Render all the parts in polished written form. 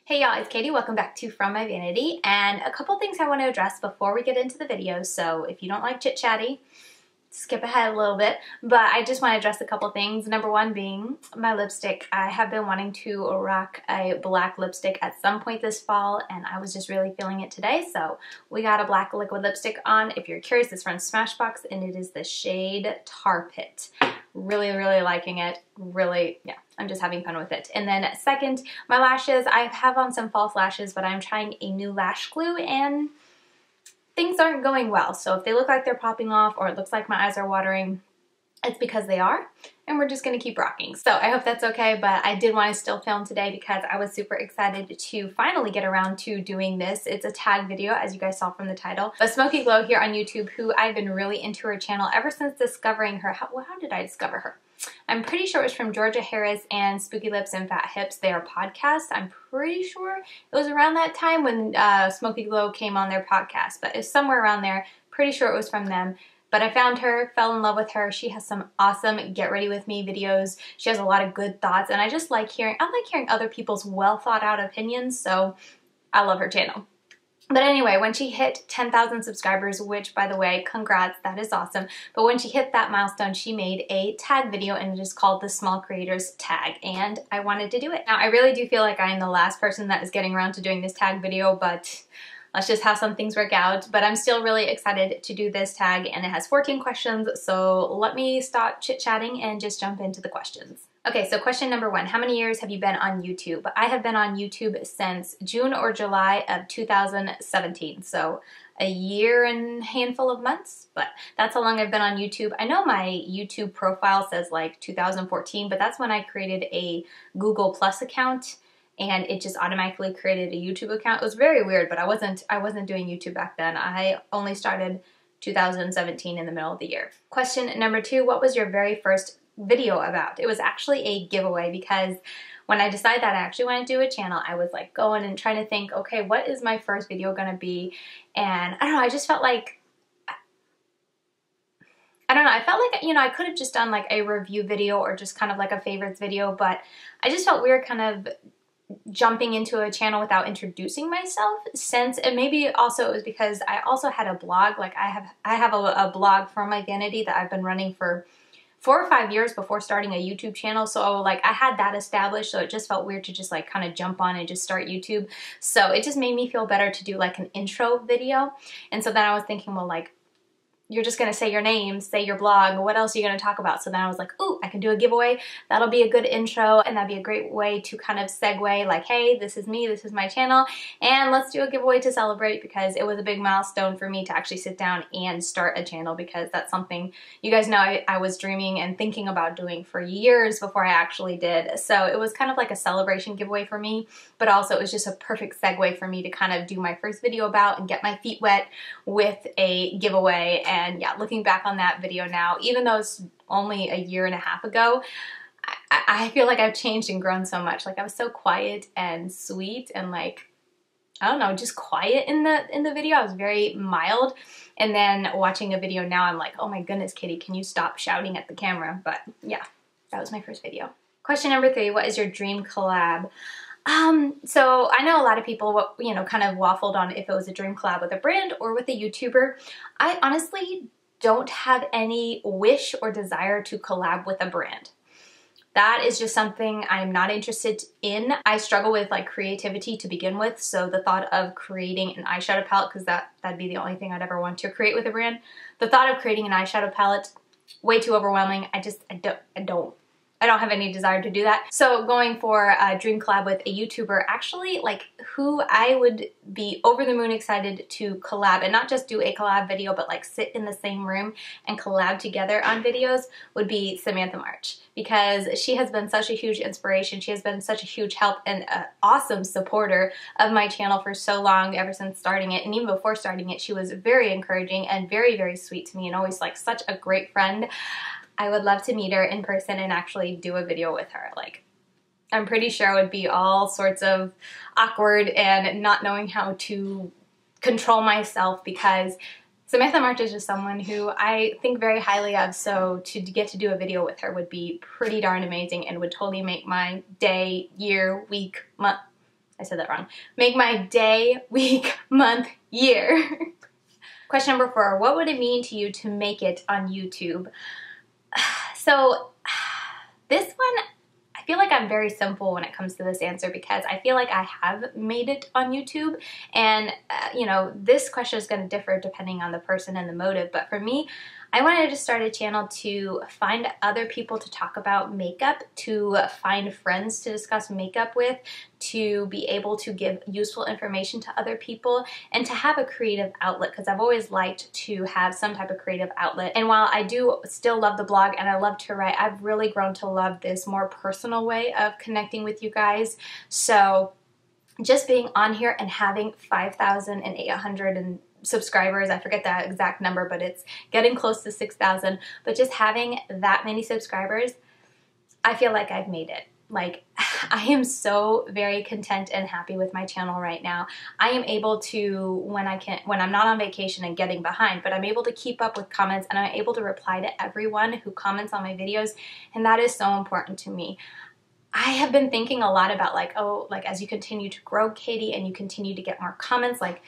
Hey y'all, it's Katie. Welcome back to From My Vanity, and a couple things I want to address before we get into the video. So if you don't like chit-chatty, skip ahead a little bit, but I just want to address a couple things. Number one being my lipstick. I have been wanting to rock a black lipstick at some point this fall, and I was just really feeling it today, so we got a black liquid lipstick on. If you're curious, it's from Smashbox, and it is the shade Tar Pit. Really liking it. Really, yeah, I'm just having fun with it. And then second, my lashes. I have on some false lashes, but I'm trying a new lash glue and things aren't going well. So if they look like they're popping off or it looks like my eyes are watering, it's because they are, and we're just gonna keep rocking. So I hope that's okay, but I did want to still film today because I was super excited to finally get around to doing this. It's a tag video, as you guys saw from the title. But Smokey Glow here on YouTube, who I've been really into her channel ever since discovering her. How did I discover her? I'm pretty sure it was from Georgia Harris and Spooky Lips and Fat Hips, their podcast. I'm pretty sure it was around that time when Smokey Glow came on their podcast, but it's somewhere around there. Pretty sure it was from them. But I found her, fell in love with her. She has some awesome Get Ready With Me videos. She has a lot of good thoughts, and I like hearing other people's well thought out opinions, so I love her channel. But anyway, when she hit 10,000 subscribers, which by the way, congrats, that is awesome. But when she hit that milestone, she made a tag video, and it is called the Small Creators Tag, and I wanted to do it. Now, I really do feel like I am the last person that is getting around to doing this tag video, but let's just have some things work out. But I'm still really excited to do this tag, and it has 14 questions, so let me stop chit-chatting and just jump into the questions. Okay, so question number one, how many years have you been on YouTube? I have been on YouTube since June or July of 2017, so a year and a handful of months, but that's how long I've been on YouTube. I know my YouTube profile says like 2014, but that's when I created a Google Plus account, and it just automatically created a YouTube account. It was very weird, but I wasn't doing YouTube back then. I only started 2017 in the middle of the year. Question number two, what was your very first video about? It was actually a giveaway, because when I decided that I actually wanted to do a channel, I was like going and trying to think, okay, what is my first video gonna be? And I don't know, I just felt like, I felt like, you know, I could have just done like a review video or just kind of like a favorites video, but I just felt weird kind of jumping into a channel without introducing myself, and maybe also it was because I also had a blog. Like I have a blog From My Vanity that I've been running for 4 or 5 years before starting a YouTube channel, so like I had that established, so it just felt weird to just like kind of jump on and just start YouTube. So it just made me feel better to do like an intro video. And so then I was thinking, well, like, you're just gonna say your name, say your blog, what else are you gonna talk about? So then I was like, ooh, I can do a giveaway. That'll be a good intro, and that'd be a great way to kind of segue, like, hey, this is me, this is my channel, and let's do a giveaway to celebrate, because it was a big milestone for me to actually sit down and start a channel, because that's something, you guys know, I was dreaming and thinking about doing for years before I actually did. So it was kind of like a celebration giveaway for me, but also it was just a perfect segue for me to kind of do my first video about and get my feet wet with a giveaway. And yeah, looking back on that video now, even though it's only a year and a half ago, I feel like I've changed and grown so much. Like I was so quiet and sweet and like, I don't know, just quiet in the video. I was very mild. And then watching a video now, I'm like, oh my goodness, Kitty, can you stop shouting at the camera? But yeah, that was my first video. Question number three, what is your dream collab? So I know a lot of people, you know, kind of waffled on if it was a dream collab with a brand or with a YouTuber. I honestly don't have any wish or desire to collab with a brand. That is just something I'm not interested in. I struggle with like creativity to begin with, so the thought of creating an eyeshadow palette, because that'd be the only thing I'd ever want to create with a brand. The thought of creating an eyeshadow palette, way too overwhelming. I don't have any desire to do that. So going for a dream collab with a YouTuber, actually like who I would be over the moon excited to collab, and not just do a collab video, but like sit in the same room and collab together on videos, would be Samantha March, because she has been such a huge inspiration. She has been such a huge help and an awesome supporter of my channel for so long, ever since starting it. And even before starting it, she was very encouraging and very sweet to me, and always like such a great friend. I would love to meet her in person and actually do a video with her. Like, I'm pretty sure it would be all sorts of awkward and not knowing how to control myself, because Samantha March is just someone who I think very highly of, so to get to do a video with her would be pretty darn amazing and would totally make my day, year, week, month, I said that wrong. Make my day, week, month, year. Question number 4, what would it mean to you to make it on YouTube? So this one, I feel like I'm very simple when it comes to this answer because I feel like I have made it on YouTube, and you know, this question is going to differ depending on the person and the motive, but for me, I wanted to start a channel to find other people to talk about makeup, to find friends to discuss makeup with, to be able to give useful information to other people, and to have a creative outlet, because I've always liked to have some type of creative outlet. And while I do still love the blog and I love to write, I've really grown to love this more personal way of connecting with you guys. So just being on here and having 5,800 subscribers, I forget the exact number, but it's getting close to 6,000, but just having that many subscribers, I feel like I've made it. Like, I am so very content and happy with my channel right now. I am able to, when I'm not on vacation and getting behind, but I'm able to keep up with comments, and I'm able to reply to everyone who comments on my videos, and that is so important to me. I have been thinking a lot about like, oh, like as you continue to grow, Katie, and you continue to get more comments, like,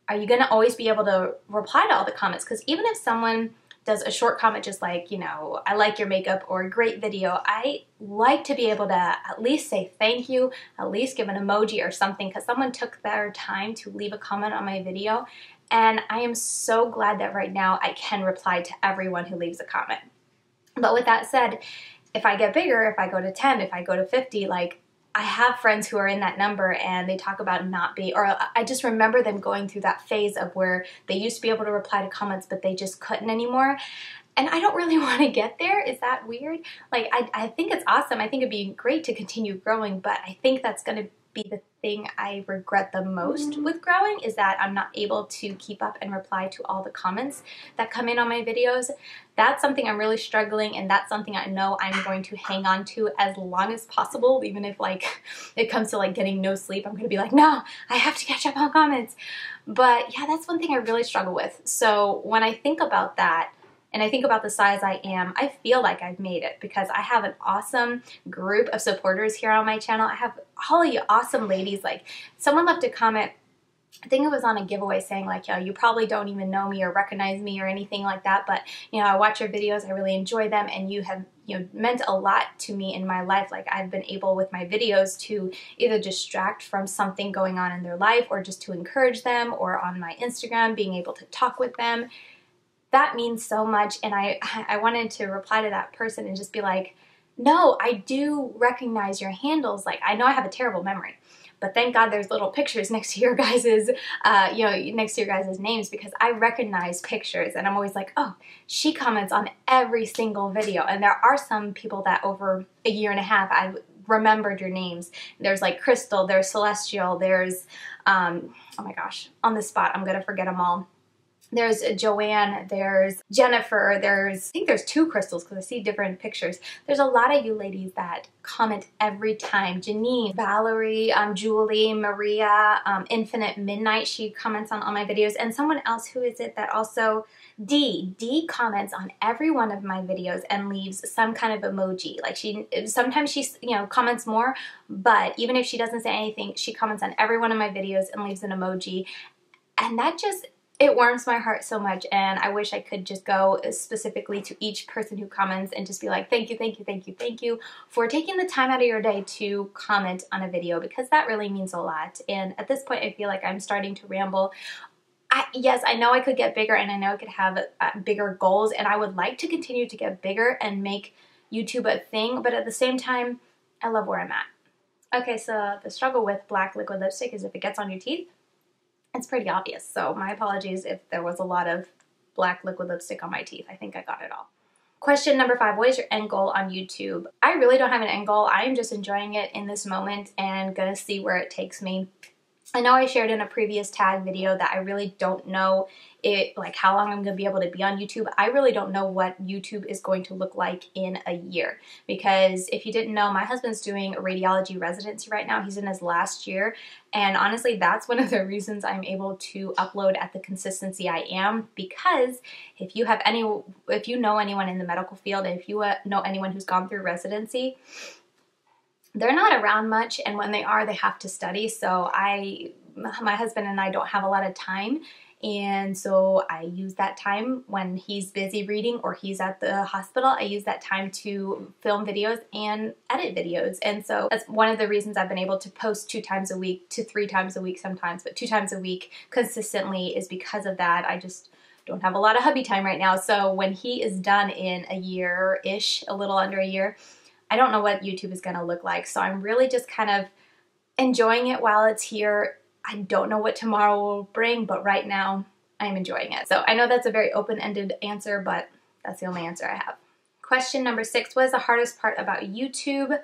are you going to always be able to reply to all the comments? Because even if someone does a short comment just like, you know, I like your makeup or a great video, I like to be able to at least say thank you, at least give an emoji or something, because someone took their time to leave a comment on my video. And I am so glad that right now I can reply to everyone who leaves a comment. But with that said, if I get bigger, if I go to 10, if I go to 50, like, I have friends who are in that number and they talk about not being, or I just remember them going through that phase of where they used to be able to reply to comments, but they just couldn't anymore. And I don't really want to get there. Is that weird? Like, I think it's awesome. I think it'd be great to continue growing, but I think that's going to be the thing I regret the most with growing, is that I'm not able to keep up and reply to all the comments that come in on my videos. That's something I'm really struggling, and that's something I know I'm going to hang on to as long as possible, even if like it comes to like getting no sleep. I'm going to be like, no, I have to catch up on comments. But yeah, that's one thing I really struggle with. So when I think about that, and I think about the size I am, I feel like I've made it because I have an awesome group of supporters here on my channel. I have all of you awesome ladies. Like, someone left a comment, I think it was on a giveaway, saying like, yo, you probably don't even know me or recognize me or anything like that, but you know, I watch your videos, I really enjoy them, and you have, you know, meant a lot to me in my life. Like, I've been able with my videos to either distract from something going on in their life, or just to encourage them, or on my Instagram, being able to talk with them. That means so much, and I wanted to reply to that person and just be like, no, I do recognize your handles. Like, I know I have a terrible memory, but thank God there's little pictures next to your guys's, you know, next to your guys' names, because I recognize pictures, and I'm always like, oh, she comments on every single video. And there are some people that over a year and a half, I've remembered your names. There's like Crystal, there's Celestial, there's, oh my gosh, on the spot, I'm gonna forget them all. There's Joanne, there's Jennifer, I think there's 2 Crystals because I see different pictures. There's a lot of you ladies that comment every time. Janine, Valerie, Julie, Maria, Infinite Midnight, she comments on all my videos. And someone else, who is it that also, D comments on every one of my videos and leaves some kind of emoji. Like, sometimes she, you know, comments more, but even if she doesn't say anything, she comments on every one of my videos and leaves an emoji. And that just, it warms my heart so much, and I wish I could just go specifically to each person who comments and just be like, thank you, thank you, thank you, thank you for taking the time out of your day to comment on a video, because that really means a lot. And at this point, I feel like I'm starting to ramble. Yes, I know I could get bigger, and I know I could have bigger goals, and I would like to continue to get bigger and make YouTube a thing, but at the same time, I love where I'm at. Okay, so the struggle with black liquid lipstick is if it gets on your teeth, it's pretty obvious. So my apologies if there was a lot of black liquid lipstick on my teeth. I think I got it all. Question number 5, what is your end goal on YouTube? I really don't have an end goal. I'm just enjoying it in this moment and gonna see where it takes me. I know I shared in a previous tag video that I really don't know like how long I'm going to be able to be on YouTube. I really don't know what YouTube is going to look like in a year, because if you didn't know, my husband's doing a radiology residency right now. He's in his last year, and honestly, that's one of the reasons I'm able to upload at the consistency I am, because if you know anyone in the medical field, and if you know anyone who's gone through residency, they're not around much, and when they are, they have to study. So my husband and I don't have a lot of time, and so I use that time when he's busy reading or he's at the hospital. I use that time to film videos and edit videos. And so that's one of the reasons I've been able to post 2 times a week to 3 times a week sometimes, but 2 times a week consistently is because of that. I just don't have a lot of hubby time right now. So when he is done in a year-ish, a little under a year, I don't know what YouTube is gonna look like. So I'm really just kind of enjoying it while it's here. I don't know what tomorrow will bring, but right now I'm enjoying it. So I know that's a very open-ended answer, but that's the only answer I have. Question number 6, what is the hardest part about YouTube?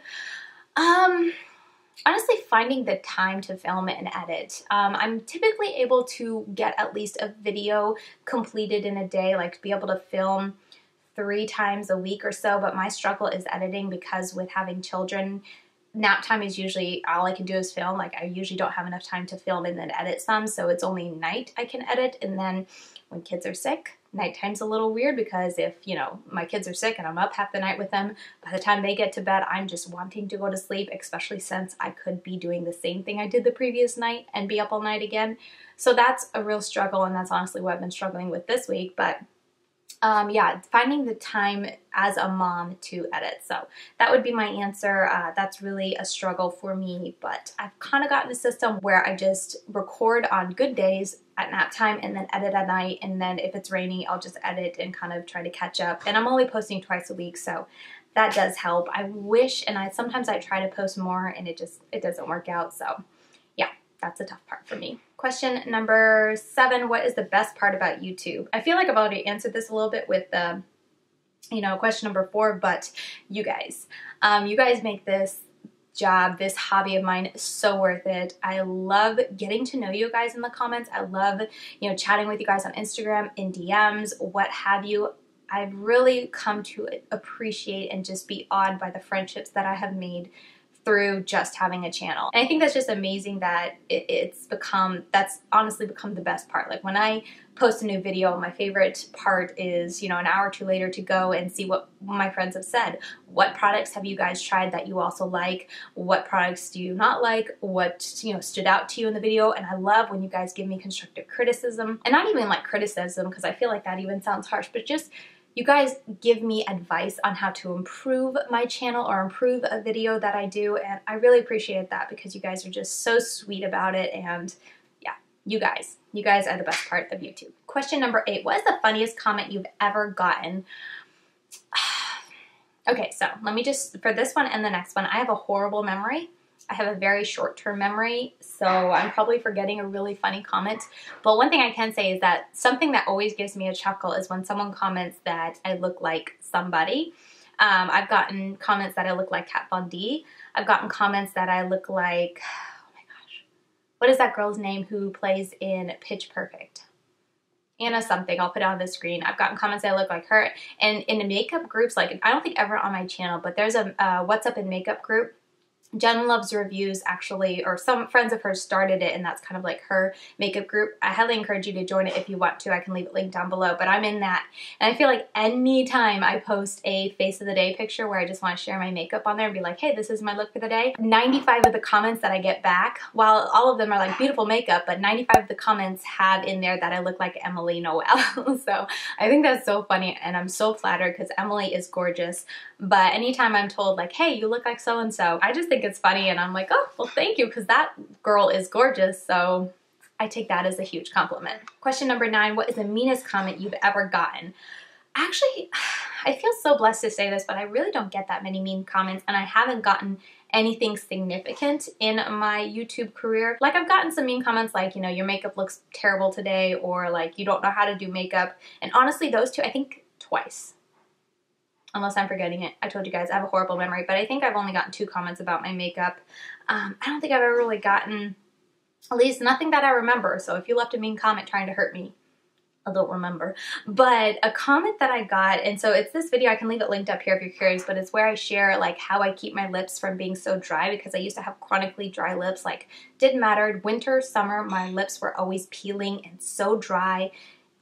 Honestly, finding the time to film it and edit. I'm typically able to get at least a video completed in a day, like to be able to film 3 times a week or so, but my struggle is editing because with having children, nap time is usually all I can do is film. Like I usually don't have enough time to film and then edit some, so it's only night I can edit. And then when kids are sick, nighttime's a little weird because if, you know, my kids are sick and I'm up half the night with them, by the time they get to bed, I'm just wanting to go to sleep, especially since I could be doing the same thing I did the previous night and be up all night again. So that's a real struggle, and that's honestly what I've been struggling with this week. But yeah, finding the time as a mom to edit. So that would be my answer. That's really a struggle for me, but I've kind of gotten a system where I just record on good days at nap time and then edit at night. And then if it's rainy, I'll just edit and kind of try to catch up. And I'm only posting twice a week, so that does help. I wish, and sometimes I try to post more and it doesn't work out. So yeah, that's a tough part for me. Question number 7, what is the best part about YouTube? I feel like I've already answered this a little bit with question number 4, but you guys make this job, this hobby of mine, so worth it. I love getting to know you guys in the comments. I love, chatting with you guys on Instagram, in DMs, what have you. I've really come to appreciate and just be awed by the friendships that I have made through just having a channel. And I think that's just amazing that that's honestly become the best part. Like when I post a new video, my favorite part is, an hour or 2 later to go and see what my friends have said. What products have you guys tried that you also like? What products do you not like? What, stood out to you in the video? And I love when you guys give me constructive criticism, and not even like criticism, because I feel like that even sounds harsh, but just you guys give me advice on how to improve my channel or improve a video that I do, and I really appreciate that because you guys are just so sweet about it. And yeah, you guys are the best part of YouTube. Question number 8, what is the funniest comment you've ever gotten? Okay, so let me just, for this one and the next one, I have a horrible memory. I have a very short-term memory, so I'm probably forgetting a really funny comment. But one thing I can say is that something that always gives me a chuckle is when someone comments that I look like somebody. I've gotten comments that I look like Kat Von D. I've gotten comments that I look like, oh my gosh, what is that girl's name who plays in Pitch Perfect? Anna something, I'll put it on the screen. I've gotten comments that I look like her. And in the makeup groups, like I don't think ever on my channel, but there's a What's Up in Makeup group. Jen Loves Reviews actually, or some friends of hers started it, and that's kind of like her makeup group. I highly encourage you to join it if you want to. I can leave it linked down below, but I'm in that. And I feel like anytime I post a face of the day picture where I just want to share my makeup on there and be like, hey, this is my look for the day, 95 of the comments that I get back, while all of them are like beautiful makeup, but 95 of the comments have in there that I look like Emily Noel. So I think that's so funny, and I'm so flattered because Emily is gorgeous. But anytime I'm told like, hey, you look like so-and-so, I just think it's funny, and I'm like, oh, well, thank you, because that girl is gorgeous. So I take that as a huge compliment. Question number 9, what is the meanest comment you've ever gotten? Actually, I feel so blessed to say this, but I really don't get that many mean comments, and I haven't gotten anything significant in my YouTube career. Like I've gotten some mean comments like, your makeup looks terrible today, or like you don't know how to do makeup. And honestly, those two, I think twice. Unless I'm forgetting it. I told you guys I have a horrible memory, but I think I've only gotten 2 comments about my makeup. I don't think I've ever really gotten, at least nothing that I remember. So if you left a mean comment trying to hurt me, I don't remember. But a comment that I got, and so it's this video, I can leave it linked up here if you're curious, but it's where I share like how I keep my lips from being so dry, because I used to have chronically dry lips. Like didn't matter, winter, summer, my lips were always peeling and so dry.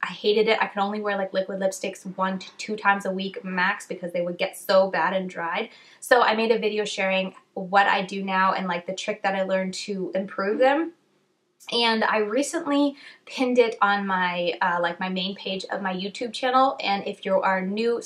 I hated it. I could only wear like liquid lipsticks 1 to 2 times a week max because they would get so bad and dried. So I made a video sharing what I do now and like the trick that I learned to improve them. And I recently pinned it on my like my main page of my YouTube channel. And if you are new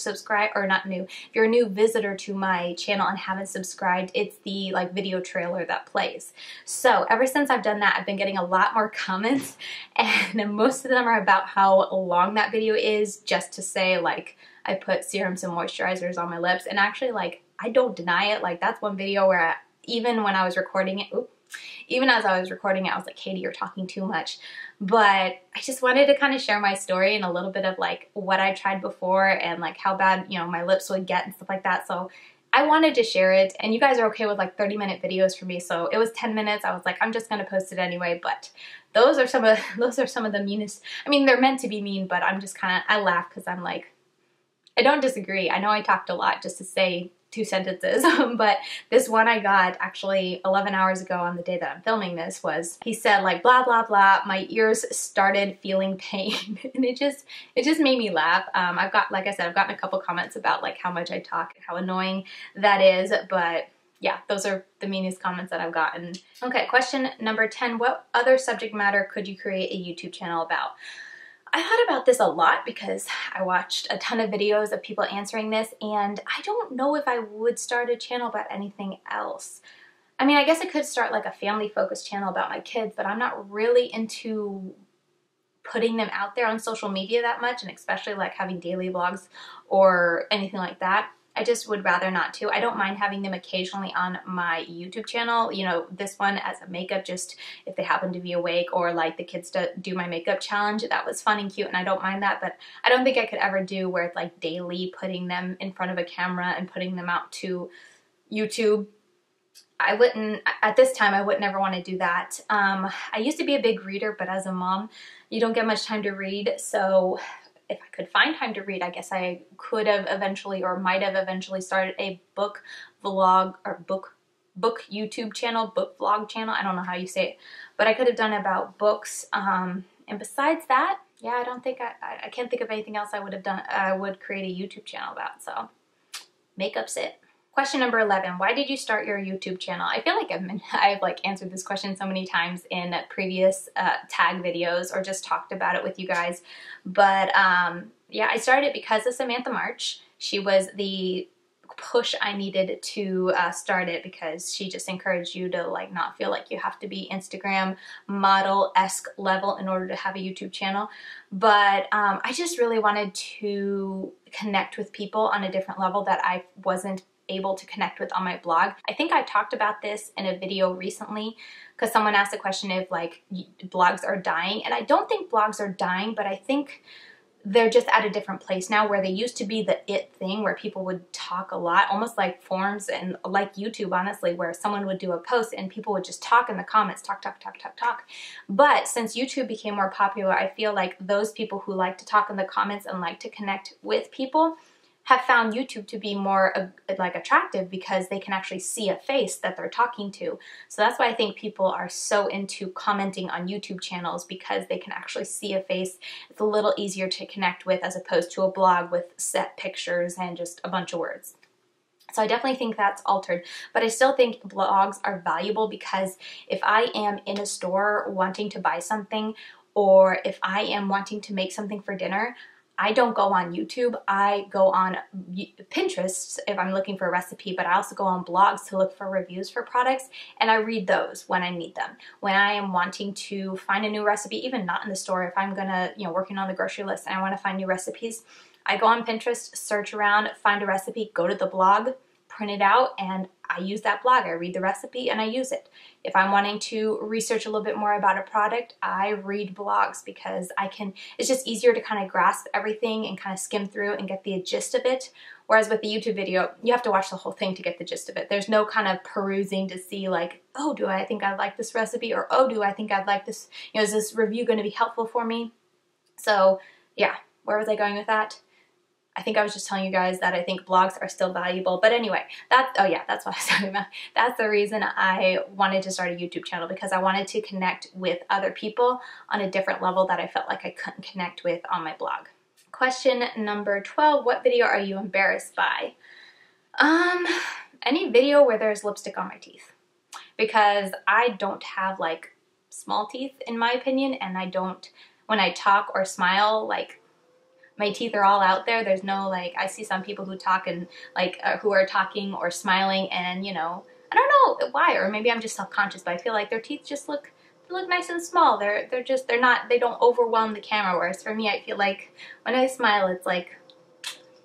or not new, if you're a new visitor to my channel and haven't subscribed, it's the like video trailer that plays. So ever since I've done that, I've been getting a lot more comments, and most of them are about how long that video is, just to say like I put serums and moisturizers on my lips. And actually, like, I don't deny it. Like, that's one video where even when I was recording it, even as I was recording it, I was like, Katie, you're talking too much. But I just wanted to kind of share my story and a little bit of like what I tried before and like how bad, you know, my lips would get and stuff like that. So I wanted to share it, and you guys are okay with like 30-minute videos for me. So it was 10 minutes. I was like, I'm just going to post it anyway. But those are some of the meanest. I mean, they're meant to be mean, but I'm just kind of, I laugh because I'm like, I don't disagree. I know I talked a lot just to say 2 sentences, but this one I got actually 11 hours ago on the day that I'm filming this was, he said like, blah, blah, blah, my ears started feeling pain. And it just made me laugh. I've got, like I said, I've gotten a couple comments about like how much I talk, how annoying that is, but yeah, those are the meanest comments that I've gotten. Okay, question number 10, what other subject matter could you create a YouTube channel about? I thought about this a lot because I watched a ton of videos of people answering this, and I don't know if I would start a channel about anything else. I mean, I guess I could start like a family-focused channel about my kids, but I'm not really into putting them out there on social media that much, and especially like having daily vlogs or anything like that. I just would rather not to. I don't mind having them occasionally on my YouTube channel. You know, this one as a makeup, just if they happen to be awake, or like the kids to do my makeup challenge. That was fun and cute, and I don't mind that, but I don't think I could ever do where it's like daily putting them in front of a camera and putting them out to YouTube. I wouldn't, at this time, I would never want to do that. I used to be a big reader, but as a mom, you don't get much time to read, so if I could find time to read, I guess I could have eventually, or might have eventually, started a book vlog or book YouTube channel, book vlog channel. I don't know how you say it, but I could have done about books. And besides that, yeah, I don't think I can't think of anything else I would have done. I would create a YouTube channel about. So makeup's it. Question number 11, why did you start your YouTube channel? I feel like I've like answered this question so many times in previous tag videos or just talked about it with you guys. But yeah, I started it because of Samantha March. She was the push I needed to start it, because she just encouraged you to like not feel like you have to be Instagram model-esque level in order to have a YouTube channel. But I just really wanted to connect with people on a different level that I wasn't able to connect with on my blog. I think I talked about this in a video recently because someone asked the question if like blogs are dying, and I don't think blogs are dying, but I think they're just at a different place now, where they used to be the it thing where people would talk a lot, almost like forums and like YouTube, honestly, where someone would do a post and people would just talk in the comments, talk. But since YouTube became more popular, I feel like those people who like to talk in the comments and like to connect with people have found YouTube to be more like attractive, because they can actually see a face that they're talking to. So that's why I think people are so into commenting on YouTube channels, because they can actually see a face. It's a little easier to connect with as opposed to a blog with set pictures and just a bunch of words. So I definitely think that's altered, but I still think blogs are valuable, because if I am in a store wanting to buy something, or if I am wanting to make something for dinner, I don't go on YouTube. I go on Pinterest if I'm looking for a recipe, but I also go on blogs to look for reviews for products, and I read those when I need them. When I am wanting to find a new recipe, even not in the store, if I'm gonna, working on the grocery list and I want to find new recipes, I go on Pinterest, search around, find a recipe, go to the blog, print it out, and I use that blog. I read the recipe and I use it. If I'm wanting to research a little bit more about a product, I read blogs, because it's just easier to kind of grasp everything and kind of skim through and get the gist of it. Whereas with the YouTube video, you have to watch the whole thing to get the gist of it. There's no kind of perusing to see like, oh, do I think I'd like this recipe? Or, oh, do I think I'd like this? Is this review going to be helpful for me? So yeah, where was I going with that? I think I was just telling you guys that I think blogs are still valuable. But anyway, that's what I was talking about. That's the reason I wanted to start a YouTube channel, because I wanted to connect with other people on a different level that I felt like I couldn't connect with on my blog. Question number 12, what video are you embarrassed by? any video where there's lipstick on my teeth, because I don't have like small teeth in my opinion, and I don't, when I talk or smile, like my teeth are all out there. There's no like, I see some people who talk and like who are talking or smiling, and you know, I don't know why, or maybe I'm just self-conscious, but I feel like their teeth just look nice and small. They don't overwhelm the camera, whereas for me, I feel like when I smile, it's like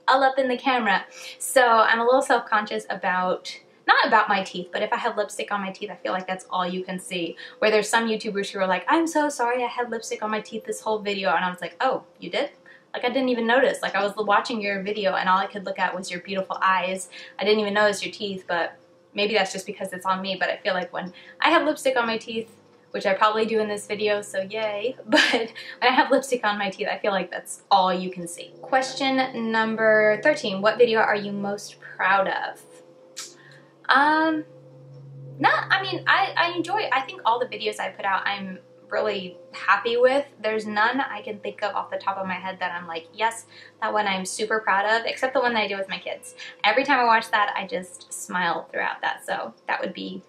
all up in the camera. So I'm a little self-conscious about, not about my teeth, but if I have lipstick on my teeth, I feel like that's all you can see. Where there's some YouTubers who are like, I'm so sorry I had lipstick on my teeth this whole video, and I was like, oh, you did? Like I didn't even notice. Like I was watching your video and all I could look at was your beautiful eyes. I didn't even notice your teeth, but maybe that's just because it's on me. But I feel like when I have lipstick on my teeth, which I probably do in this video, so yay, but when I have lipstick on my teeth, I feel like that's all you can see. Question number 13, what video are you most proud of? I enjoy, I think all the videos I put out, I'm really happy with. There's none I can think of off the top of my head that I'm like, yes, that one I'm super proud of, except the one that I did with my kids. Every time I watch that, I just smile throughout that, so that would be,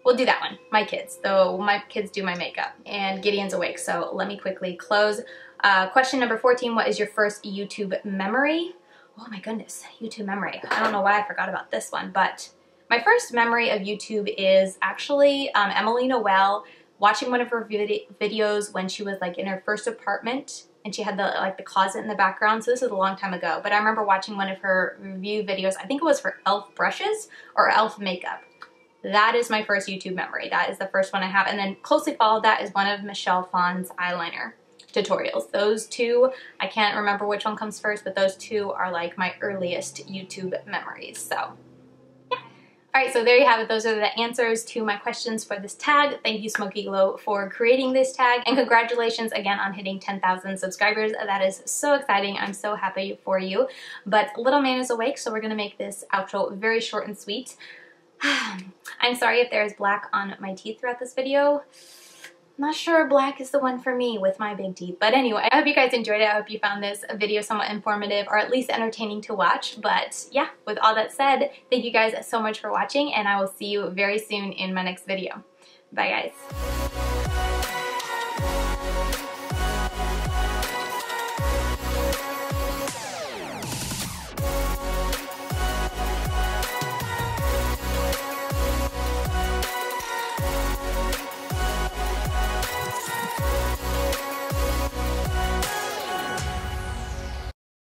we'll do that one, my kids, though my kids do my makeup. And Gideon's awake, so let me quickly close. Question number 14, what is your first YouTube memory? Oh my goodness, YouTube memory. I don't know why I forgot about this one, but my first memory of YouTube is actually Emily Noel, watching one of her videos when she was like in her first apartment and she had the closet in the background. So this is a long time ago, but I remember watching one of her review videos. I think it was for e.l.f. brushes or e.l.f. makeup. That is my first YouTube memory. That is the first one I have. And then closely followed that is one of Michelle Phan's eyeliner tutorials. Those two, I can't remember which one comes first, but those two are like my earliest YouTube memories. So yeah. All right, so there you have it. Those are the answers to my questions for this tag. Thank you, Smokey Glow, for creating this tag. And congratulations again on hitting 10,000 subscribers. That is so exciting. I'm so happy for you. But little man is awake, so we're gonna make this outro very short and sweet. I'm sorry if there's black on my teeth throughout this video. I'm not sure black is the one for me with my big teeth. But anyway, I hope you guys enjoyed it. I hope you found this video somewhat informative or at least entertaining to watch. But yeah, with all that said, thank you guys so much for watching, and I will see you very soon in my next video. Bye guys.